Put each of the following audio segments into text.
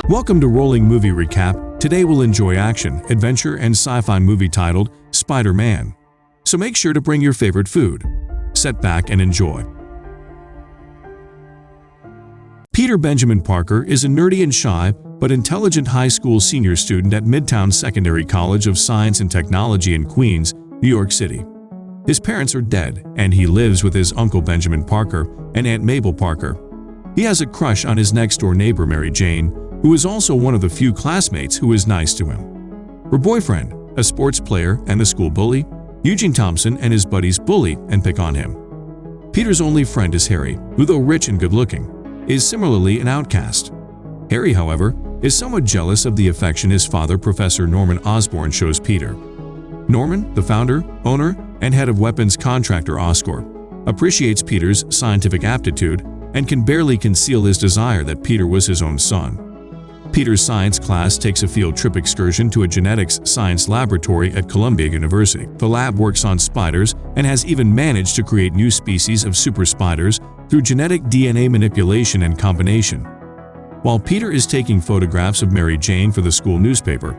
Welcome to Rolling Movie Recap. Today we'll enjoy action, adventure, and sci-fi movie titled Spider-Man. So make sure to bring your favorite food. Sit back and enjoy. Peter Benjamin Parker is a nerdy and shy but intelligent high school senior student at Midtown Secondary College of Science and Technology in Queens, New York City. His parents are dead, and he lives with his uncle Benjamin Parker and Aunt Mabel Parker. He has a crush on his next-door neighbor Mary Jane, who is also one of the few classmates who is nice to him. Her boyfriend, a sports player and the school bully, Eugene Thompson, and his buddies bully and pick on him. Peter's only friend is Harry, who, though rich and good-looking, is similarly an outcast. Harry, however, is somewhat jealous of the affection his father, Professor Norman Osborn, shows Peter. Norman, the founder, owner, and head of weapons contractor Oscorp, appreciates Peter's scientific aptitude and can barely conceal his desire that Peter was his own son. Peter's science class takes a field trip excursion to a genetics science laboratory at Columbia University. The lab works on spiders and has even managed to create new species of super spiders through genetic DNA manipulation and combination. While Peter is taking photographs of Mary Jane for the school newspaper,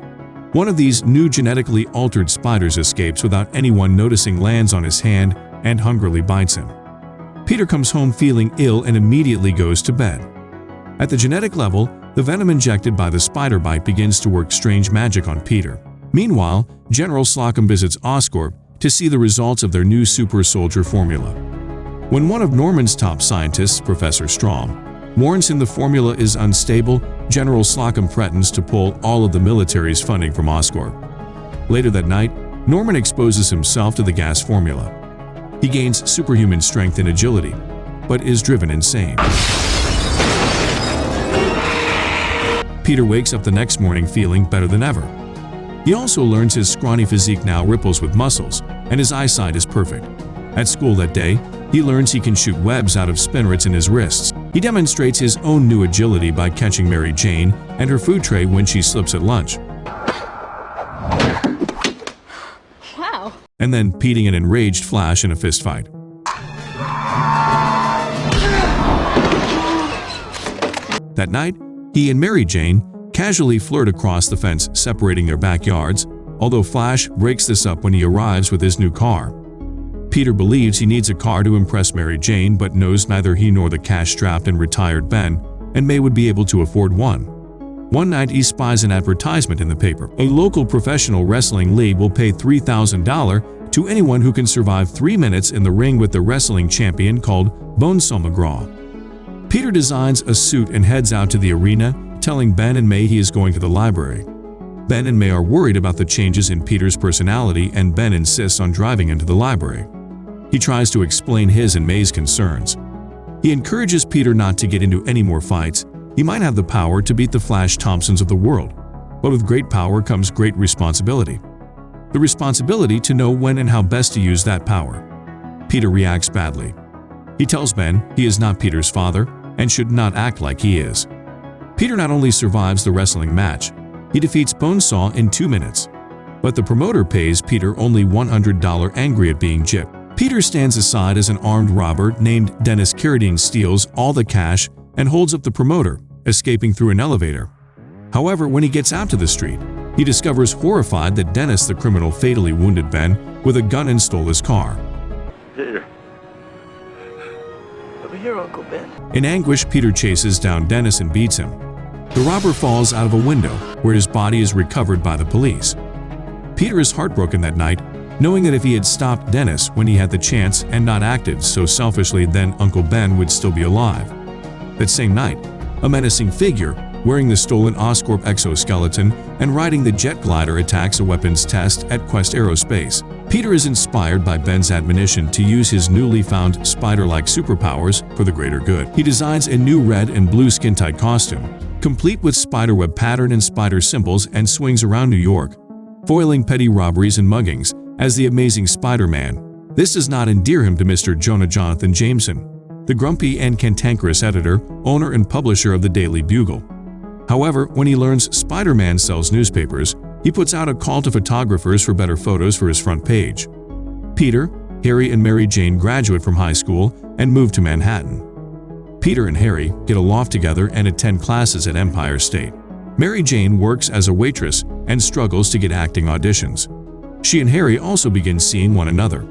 one of these new genetically altered spiders escapes without anyone noticing, lands on his hand, and hungrily bites him. Peter comes home feeling ill and immediately goes to bed. At the genetic level, the venom injected by the spider bite begins to work strange magic on Peter. Meanwhile, General Slocum visits Oscorp to see the results of their new super soldier formula. When one of Norman's top scientists, Professor Strom, warns him the formula is unstable, General Slocum threatens to pull all of the military's funding from Oscorp. Later that night, Norman exposes himself to the gas formula. He gains superhuman strength and agility, but is driven insane. Peter wakes up the next morning feeling better than ever. He also learns his scrawny physique now ripples with muscles, and his eyesight is perfect. At school that day, he learns he can shoot webs out of spinnerets in his wrists. He demonstrates his own new agility by catching Mary Jane and her food tray when she slips at lunch. Wow. And then beating an enraged Flash in a fistfight. That night, he and Mary Jane casually flirt across the fence separating their backyards, although Flash breaks this up when he arrives with his new car. Peter believes he needs a car to impress Mary Jane, but knows neither he nor the cash-strapped and retired Ben and May would be able to afford one. One night he spies an advertisement in the paper. A local professional wrestling league will pay $3,000 to anyone who can survive 3 minutes in the ring with the wrestling champion called Bonesaw McGraw. Peter designs a suit and heads out to the arena, telling Ben and May he is going to the library. Ben and May are worried about the changes in Peter's personality, and Ben insists on driving into the library. He tries to explain his and May's concerns. He encourages Peter not to get into any more fights. He might have the power to beat the Flash Thompsons of the world, but with great power comes great responsibility. The responsibility to know when and how best to use that power. Peter reacts badly. He tells Ben he is not Peter's father and should not act like he is. Peter not only survives the wrestling match, he defeats Bonesaw in 2 minutes. But the promoter pays Peter only $100, angry at being gypped. Peter stands aside as an armed robber named Dennis Carradine steals all the cash and holds up the promoter, escaping through an elevator. However, when he gets out to the street, he discovers horrified that Dennis the criminal fatally wounded Ben with a gun and stole his car. Peter. Over here, Uncle Ben. In anguish, Peter chases down Dennis and beats him. The robber falls out of a window, where his body is recovered by the police. Peter is heartbroken that night, knowing that if he had stopped Dennis when he had the chance and not acted so selfishly, then Uncle Ben would still be alive. That same night, a menacing figure, wearing the stolen Oscorp exoskeleton and riding the jet glider, attacks a weapons test at Quest Aerospace. Peter is inspired by Ben's admonition to use his newly found spider-like superpowers for the greater good. He designs a new red and blue skin-tight costume, complete with spiderweb pattern and spider symbols, and swings around New York, foiling petty robberies and muggings as the Amazing Spider-Man. This does not endear him to Mr. Jonathan Jameson, the grumpy and cantankerous editor, owner and publisher of the Daily Bugle. However, when he learns Spider-Man sells newspapers, he puts out a call to photographers for better photos for his front page. Peter, Harry, and Mary Jane graduate from high school and move to Manhattan. Peter and Harry get a loft together and attend classes at Empire State. Mary Jane works as a waitress and struggles to get acting auditions. She and Harry also begin seeing one another.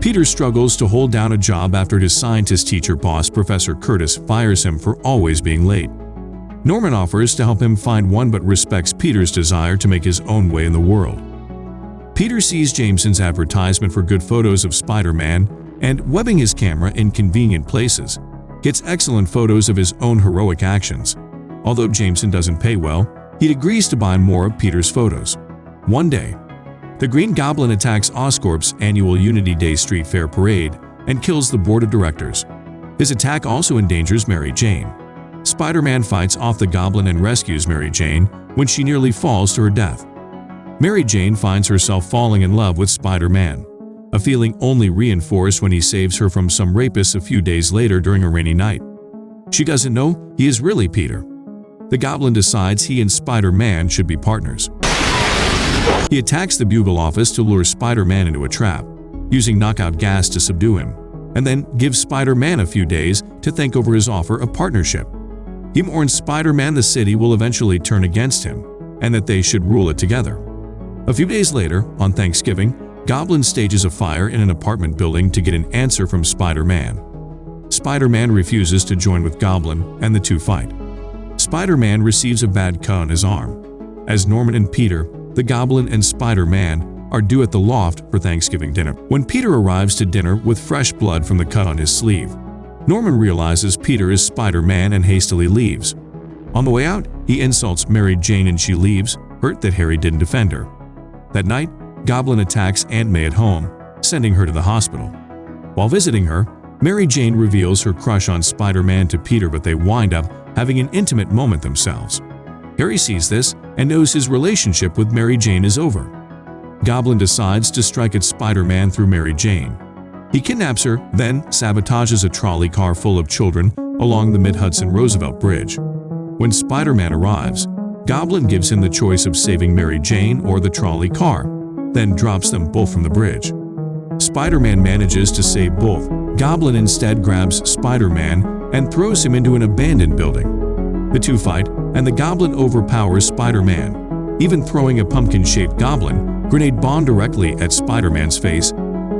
Peter struggles to hold down a job after his scientist teacher boss, Professor Curtis, fires him for always being late. Norman offers to help him find one but respects Peter's desire to make his own way in the world. Peter sees Jameson's advertisement for good photos of Spider-Man and, webbing his camera in convenient places, gets excellent photos of his own heroic actions. Although Jameson doesn't pay well, he agrees to buy more of Peter's photos. One day, the Green Goblin attacks Oscorp's annual Unity Day Street Fair parade and kills the board of directors. His attack also endangers Mary Jane. Spider-Man fights off the Goblin and rescues Mary Jane when she nearly falls to her death. Mary Jane finds herself falling in love with Spider-Man, a feeling only reinforced when he saves her from some rapists a few days later during a rainy night. She doesn't know he is really Peter. The Goblin decides he and Spider-Man should be partners. He attacks the Bugle office to lure Spider-Man into a trap, using knockout gas to subdue him, and then gives Spider-Man a few days to think over his offer of partnership. He warns Spider-Man the city will eventually turn against him, and that they should rule it together. A few days later, on Thanksgiving, Goblin stages a fire in an apartment building to get an answer from Spider-Man. Spider-Man refuses to join with Goblin, and the two fight. Spider-Man receives a bad cut on his arm. As Norman and Peter, the Goblin and Spider-Man, are due at the loft for Thanksgiving dinner. When Peter arrives to dinner with fresh blood from the cut on his sleeve, Norman realizes Peter is Spider-Man and hastily leaves. On the way out, he insults Mary Jane and she leaves, hurt that Harry didn't defend her. That night, Goblin attacks Aunt May at home, sending her to the hospital. While visiting her, Mary Jane reveals her crush on Spider-Man to Peter, but they wind up having an intimate moment themselves. Harry sees this and knows his relationship with Mary Jane is over. Goblin decides to strike at Spider-Man through Mary Jane. He kidnaps her, then sabotages a trolley car full of children along the Mid-Hudson Roosevelt Bridge. When Spider-Man arrives, Goblin gives him the choice of saving Mary Jane or the trolley car, then drops them both from the bridge. Spider-Man manages to save both. Goblin instead grabs Spider-Man and throws him into an abandoned building. The two fight, and the Goblin overpowers Spider-Man, even throwing a pumpkin-shaped goblin grenade bomb directly at Spider-Man's face,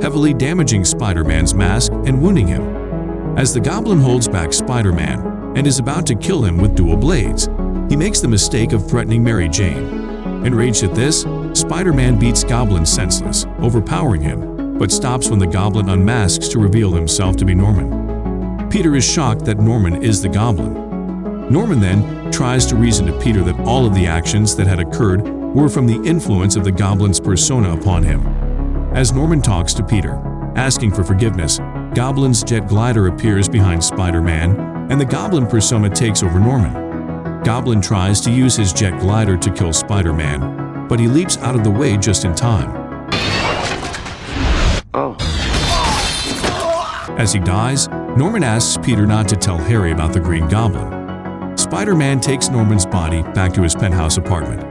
heavily damaging Spider-Man's mask and wounding him. As the Goblin holds back Spider-Man and is about to kill him with dual blades, he makes the mistake of threatening Mary Jane. Enraged at this, Spider-Man beats Goblin senseless, overpowering him, but stops when the Goblin unmasks to reveal himself to be Norman. Peter is shocked that Norman is the Goblin. Norman then tries to reason to Peter that all of the actions that had occurred were from the influence of the Goblin's persona upon him. As Norman talks to Peter, asking for forgiveness, Goblin's jet glider appears behind Spider-Man, and the Goblin persona takes over Norman. Goblin tries to use his jet glider to kill Spider-Man, but he leaps out of the way just in time. Oh. As he dies, Norman asks Peter not to tell Harry about the Green Goblin. Spider-Man takes Norman's body back to his penthouse apartment.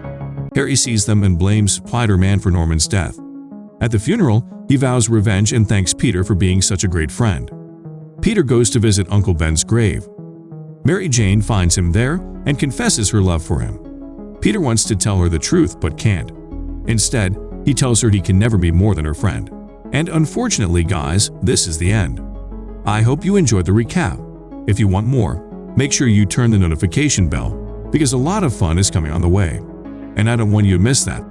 Harry sees them and blames Spider-Man for Norman's death. At the funeral, he vows revenge and thanks Peter for being such a great friend. Peter goes to visit Uncle Ben's grave. Mary Jane finds him there and confesses her love for him. Peter wants to tell her the truth but can't. Instead, he tells her he can never be more than her friend. And unfortunately, guys, this is the end. I hope you enjoyed the recap. If you want more, make sure you turn the notification bell because a lot of fun is coming on the way. And I don't want you to miss that.